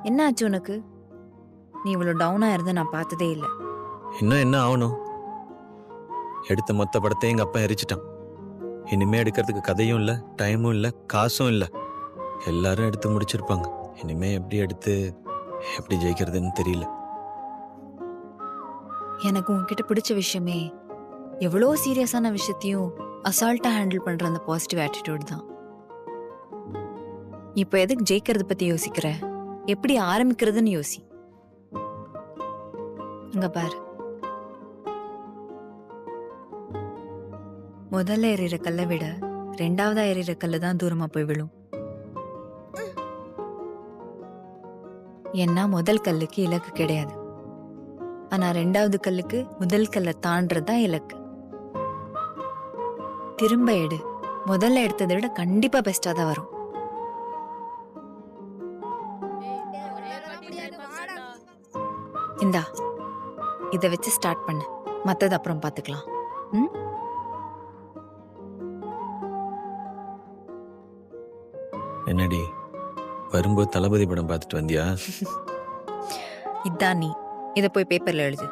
என்ன ஆச்சு உனக்கு? நீ இவ்வளவு டவுனா இருந்த நான் பார்த்ததே இல்ல. இன்னும் என்ன ஆகணும்? எடுத்த மொத்த படத்தையும் எங்க அப்பா எரிச்சிட்டான். இனிமே எடுக்கிறதுக்கு கதையும் இல்ல, டைமும் இல்ல, காசும் இல்ல. எல்லாரும் எடுத்து முடிச்சிருப்பாங்க. இனிமே எப்படி எடுத்து எப்படி ஜெயிக்கிறதுன்னு தெரியல. எனக்கு உன்கிட்ட பிடிச்ச விஷயமே எவ்வளோ சீரியஸான விஷயத்தையும் அசால்ட்டா ஹேண்டில் பண்ற அந்த பாசிட்டிவ் ஆட்டிடியூட் தான். இப்போ எதுக்கு ஜெயிக்கிறது பத்தி யோசிக்கிற? எப்படி ஆரம்பிக்கிறதுன்னு யோசி. இங்க பாரு, முதல்ல எறிகிற கல்லை விட ரெண்டாவதா எறிகிற கல்லு தான் தூரமா போய் விழும். ஏன்னா முதல் கல்லுக்கு இலக்கு கிடையாது. ஆனா ரெண்டாவது கல்லுக்கு முதல் கல்லை தாண்டறதுதான் இலக்கு. திரும்ப எடு. முதல்ல எடுத்ததை விட கண்டிப்பா பெஸ்டா தான் வரும். இந்தா, இதை வச்சு ஸ்டார்ட் பண்ணு. மத்தது அப்புறம் பாத்துக்கலாம். ம்? என்னடி வரும்போது தளபதி படம் பார்த்துட்டு வந்தியா? இதான் நீ. இதை போய் பேப்பர்ல எழுது.